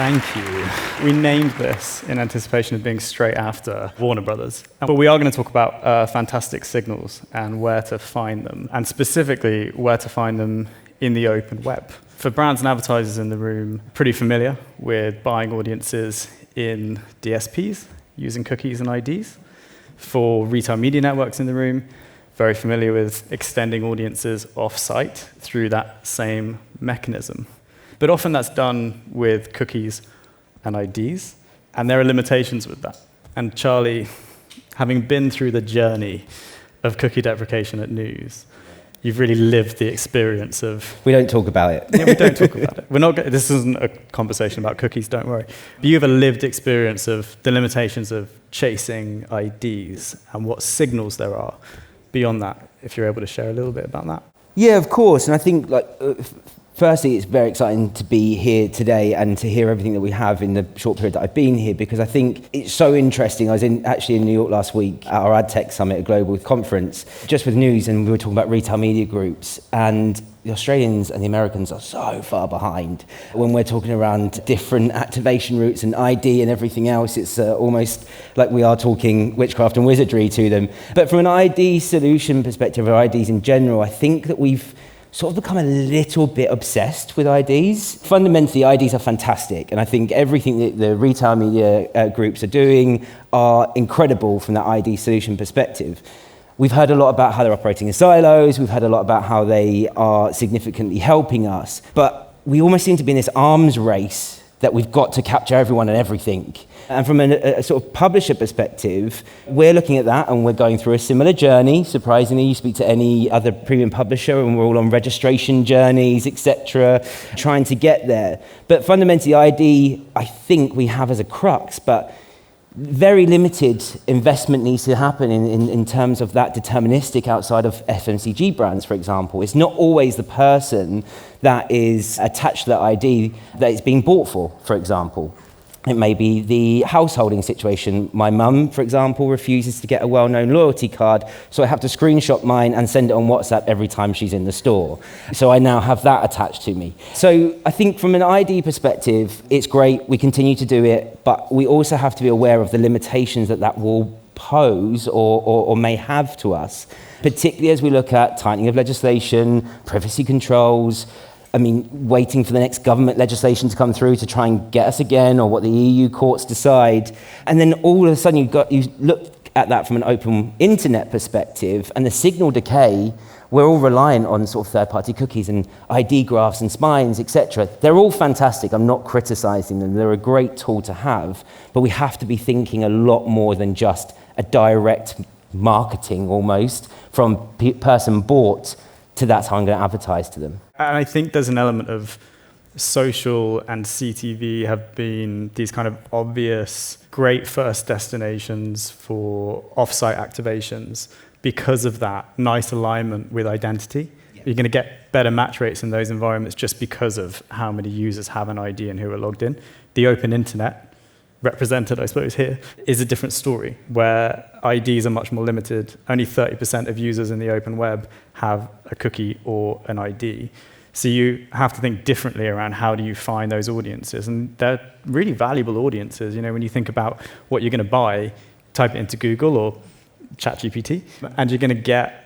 Thank you. We named this in anticipation of being straight after Warner Brothers. But we are going to talk about fantastic signals and where to find them, and specifically where to find them in the open web. For brands and advertisers in the room, pretty familiar with buying audiences in DSPs using cookies and IDs. For retail media networks in the room, very familiar with extending audiences off-site through that same mechanism. But often that's done with cookies and IDs, and there are limitations with that. And Charlie, having been through the journey of cookie deprecation at News, you've really lived the experience of... We don't talk about it. Yeah, we don't talk about it. This isn't a conversation about cookies, don't worry. But you have a lived experience of the limitations of chasing IDs and what signals there are beyond that, if you're able to share a little bit about that. Yeah, of course. And I think, firstly, it's very exciting to be here today and to hear everything that we have in the short period that I've been here, because I think it's so interesting. I was actually in New York last week at our AdTech Summit, a global conference, just with News, and we were talking about retail media groups. And the Australians and the Americans are so far behind. When we're talking around different activation routes and ID and everything else, it's almost like we are talking witchcraft and wizardry to them. But from an ID solution perspective, or IDs in general, I think that we've sort of become a little bit obsessed with IDs. Fundamentally, IDs are fantastic, and I think everything that the retail media groups are doing are incredible from that ID solution perspective. We've heard a lot about how they're operating in silos, we've heard a lot about how they are significantly helping us, but we almost seem to be in this arms race that we've got to capture everyone and everything. And from a sort of publisher perspective, we're looking at that and we're going through a similar journey. Surprisingly, you speak to any other premium publisher and we're all on registration journeys, etc., trying to get there. But fundamentally, ID, I think we have as a crux, but very limited investment needs to happen in terms of that deterministic outside of FMCG brands, for example. It's not always the person that is attached to that ID that it's being bought for example. It may be the householding situation. My mum, for example, refuses to get a well-known loyalty card, so I have to screenshot mine and send it on WhatsApp every time she's in the store. So I now have that attached to me. So I think from an ID perspective, it's great, we continue to do it, but we also have to be aware of the limitations that will pose or may have to us, particularly as we look at tightening of legislation, privacy controls, waiting for the next government legislation to come through to try and get us again, or what the EU courts decide. And then all of a sudden you look at that from an open internet perspective, and the signal decay, we're all reliant on sort of third-party cookies and ID graphs and spines, etc. They're all fantastic. I'm not criticizing them. They're a great tool to have, but we have to be thinking a lot more than just a direct marketing almost from person bought to that's how I'm going to advertise to them. And I think there's an element of social and CTV have been these kind of obvious, great first destinations for off-site activations because of that nice alignment with identity. Yeah. You're going to get better match rates in those environments just because of how many users have an ID and who are logged in. The open internet, represented, I suppose, here, is a different story, where IDs are much more limited. Only 30% of users in the open web have a cookie or an ID. So you have to think differently around how do you find those audiences. And they're really valuable audiences. When you think about what you're going to buy, type it into Google or ChatGPT, and you're going to get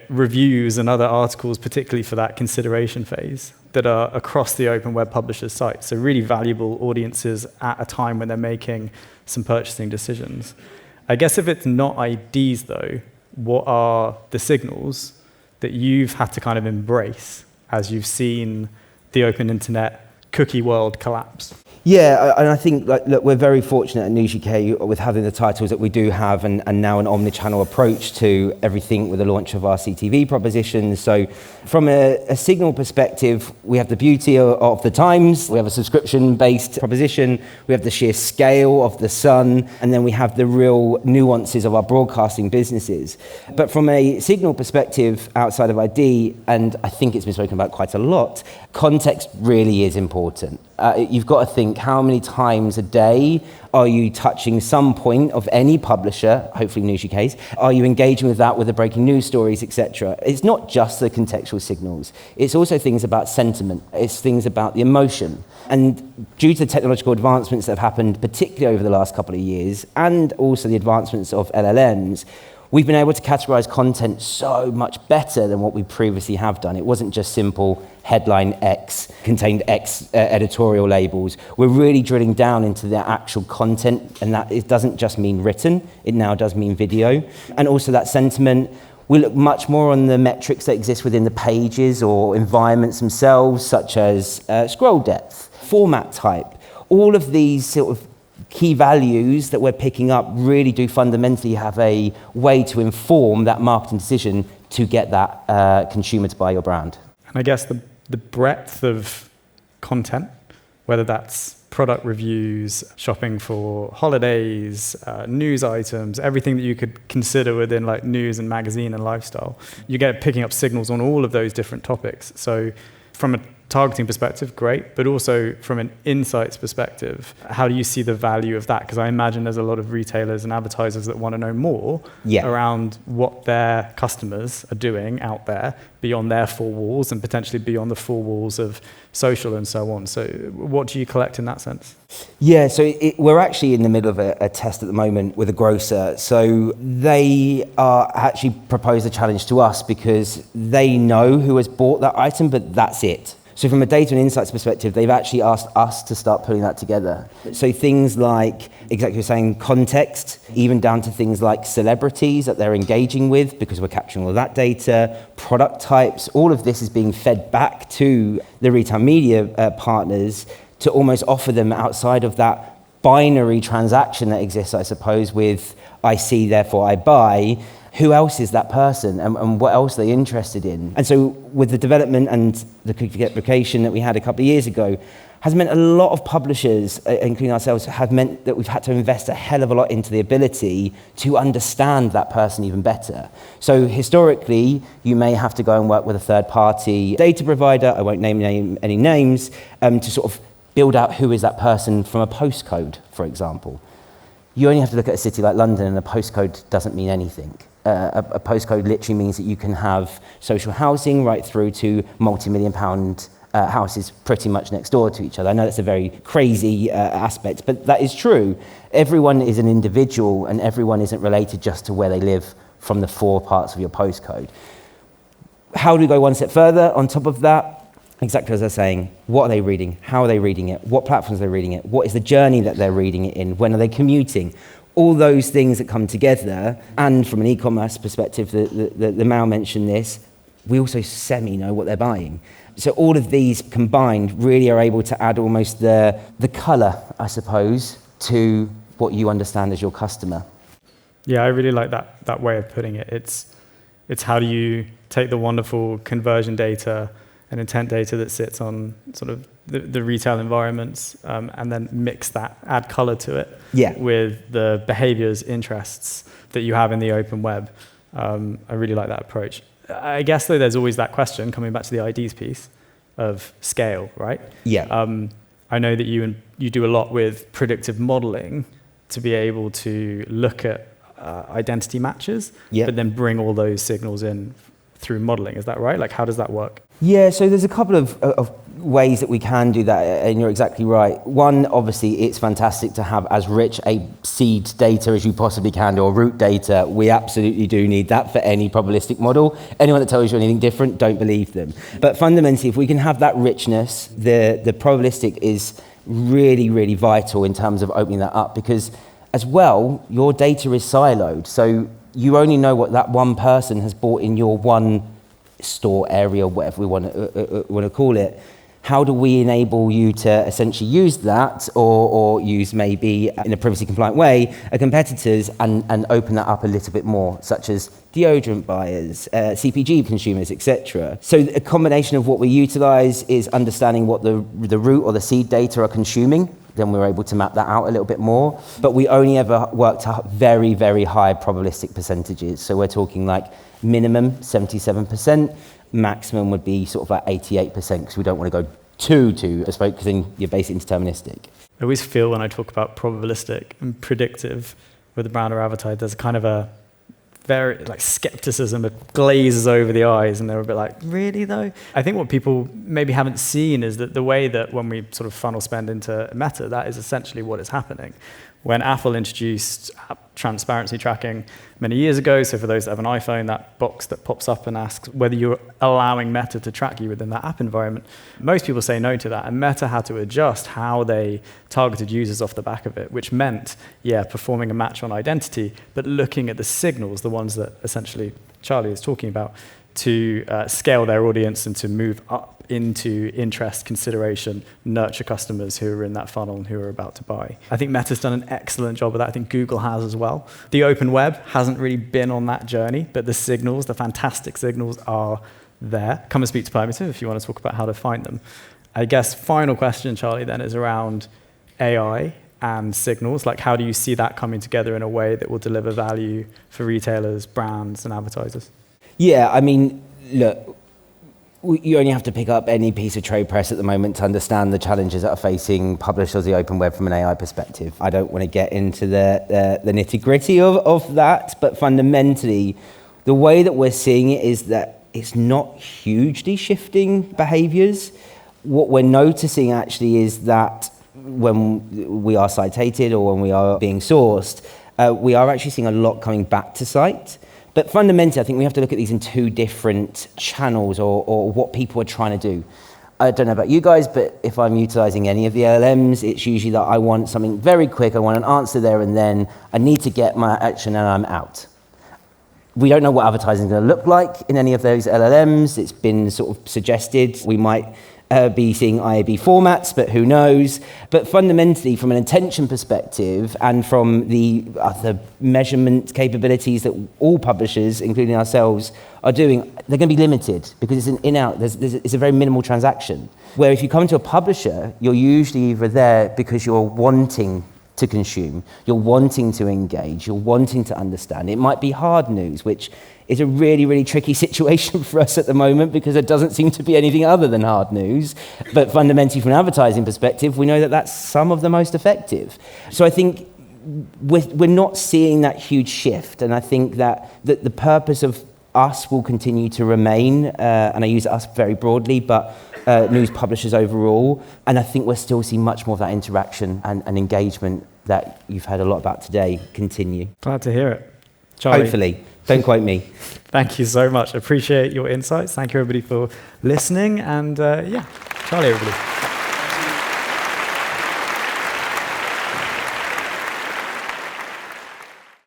reviews and other articles, particularly for that consideration phase, that are across the open web publisher's site. So really valuable audiences at a time when they're making some purchasing decisions. I guess if it's not IDs though, what are the signals that you've had to kind of embrace as you've seen the open internet cookie world collapse? Yeah, and I think look, we're very fortunate at News UK with having the titles that we do have, and now an omnichannel approach to everything with the launch of our CTV propositions. So from a signal perspective, we have the beauty of the Times, we have a subscription-based proposition, we have the sheer scale of the Sun, and then we have the real nuances of our broadcasting businesses. But from a signal perspective outside of ID, and I think it's been spoken about quite a lot, context really is important. important. You've got to think, how many times a day are you touching some point of any publisher, hopefully News UK's, are you engaging with that with the breaking news stories, etc.? It's not just the contextual signals. It's also things about sentiment. It's things about the emotion. And due to the technological advancements that have happened, particularly over the last couple of years, and also the advancements of LLMs, we've been able to categorize content so much better than what we previously have done. It wasn't just simple headline X, contained X editorial labels. We're really drilling down into the actual content, and that it doesn't just mean written, it now does mean video. And also that sentiment, we look much more on the metrics that exist within the pages or environments themselves, such as scroll depth, format type. All of these sort of key values that we're picking up really do fundamentally have a way to inform that marketing decision to get that consumer to buy your brand. And I guess the breadth of content, whether that's product reviews, shopping for holidays, news items, everything that you could consider within like news and magazine and lifestyle, you get picking up signals on all of those different topics. So from a targeting perspective, great, but also from an insights perspective, how do you see the value of that? Because I imagine there's a lot of retailers and advertisers that want to know more around what their customers are doing out there beyond their four walls and potentially beyond the four walls of social and so on. So what do you collect in that sense? Yeah, so we're actually in the middle of a test at the moment with a grocer. So they are actually proposed a challenge to us because they know who has bought that item, but that's it. So from a data and insights perspective, they've actually asked us to start putting that together. So things like, exactly you're saying, context, even down to things like celebrities that they're engaging with, because we're capturing all of that data, product types, all of this is being fed back to the retail media partners to almost offer them outside of that binary transaction that exists, I suppose, with I see, therefore I buy. Who else is that person and what else are they interested in? And so with the development and the cookie deprecation that we had a couple of years ago, has meant a lot of publishers, including ourselves, have meant that we've had to invest a hell of a lot into the ability to understand that person even better. So historically, you may have to go and work with a third-party data provider, I won't name any names, to sort of build out who is that person from a postcode, for example. You only have to look at a city like London and a postcode doesn't mean anything. A postcode literally means that you can have social housing right through to multi-million pound houses pretty much next door to each other. I know that's a very crazy aspect, but that is true. Everyone is an individual and everyone isn't related just to where they live from the four parts of your postcode. How do we go one step further? On top of that, exactly as I was saying, what are they reading? How are they reading it? What platforms are they reading it? What is the journey that they're reading it in? When are they commuting? All those things that come together, and from an e-commerce perspective, the Mal mentioned this, we also semi-know what they're buying. So all of these combined really are able to add almost the colour, I suppose, to what you understand as your customer. Yeah, I really like that way of putting it. It's how do you take the wonderful conversion data and intent data that sits on sort of the retail environments, and then mix that, add color to it with the behaviors, interests that you have in the open web. I really like that approach. I guess, though, there's always that question, coming back to the IDs piece, of scale, right? Yeah. I know that you do a lot with predictive modeling to be able to look at identity matches, but then bring all those signals in through modeling. Is that right? Like, how does that work? Yeah, so there's a couple of ways that we can do that, and you're exactly right. One, obviously, it's fantastic to have as rich a seed data as you possibly can, or root data. We absolutely do need that for any probabilistic model. Anyone that tells you anything different, don't believe them. But fundamentally, if we can have that richness, the probabilistic is really, really vital in terms of opening that up, because as well, your data is siloed. So you only know what that one person has bought in your one store area, whatever we want to call it. How do we enable you to essentially use that, or use maybe in a privacy compliant way a competitors, and open that up a little bit more, such as deodorant buyers, CPG consumers, etc. So a combination of what we utilize is understanding what the root or the seed data are consuming. Then we're able to map that out a little bit more. But we only ever work to very, very high probabilistic percentages. So we're talking like minimum 77%, maximum would be sort of like 88%, because we don't want to go too bespoke, because then you're basically deterministic. I always feel when I talk about probabilistic and predictive with the brand or advertiser, there's kind of a very like skepticism that glazes over the eyes, and they're a bit like, really though? I think what people maybe haven't seen is that the way that when we sort of funnel spend into Meta, that is essentially what is happening. When Apple introduced app transparency tracking many years ago, so for those that have an iPhone, that box that pops up and asks whether you're allowing Meta to track you within that app environment, most people say no to that, and Meta had to adjust how they targeted users off the back of it, which meant, performing a match on identity, but looking at the signals, the ones that essentially Charlie is talking about, to scale their audience and to move up into interest, consideration, nurture customers who are in that funnel and who are about to buy. I think Meta's done an excellent job of that. I think Google has as well. The open web hasn't really been on that journey, but the signals, the fantastic signals, are there. Come and speak to Permutive if you want to talk about how to find them. I guess final question, Charlie, then is around AI and signals. Like, how do you see that coming together in a way that will deliver value for retailers, brands, and advertisers? Yeah, I mean, look, you only have to pick up any piece of trade press at the moment to understand the challenges that are facing publishers of the open web from an AI perspective. I don't want to get into the nitty-gritty of that, but fundamentally, the way that we're seeing it is that it's not hugely shifting behaviours. What we're noticing actually is that when we are citated or when we are being sourced, we are actually seeing a lot coming back to site. But fundamentally, I think we have to look at these in two different channels or what people are trying to do. I don't know about you guys, but if I'm utilizing any of the LLMs, it's usually that I want something very quick. I want an answer there and then. I need to get my action and I'm out. We don't know what advertising is going to look like in any of those LLMs. It's been sort of suggested. We might be seeing IAB formats, but who knows? But fundamentally, from an intention perspective and from the other measurement capabilities that all publishers, including ourselves, are doing, they're going to be limited because it's an in-out, it's a very minimal transaction. Where if you come to a publisher, you're usually either there because you're wanting to consume, you're wanting to engage, you're wanting to understand. It might be hard news, which is a really, really tricky situation for us at the moment because there doesn't seem to be anything other than hard news. But fundamentally, from an advertising perspective, we know that that's some of the most effective. So I think we're not seeing that huge shift. And I think that the purpose of us will continue to remain, and I use us very broadly, but news publishers overall. And I think we're still seeing much more of that interaction and engagement that you've heard a lot about today continue. Glad to hear it. Charlie. Hopefully. Don't quote me. Thank you so much. Appreciate your insights. Thank you, everybody, for listening. And Charlie, everybody.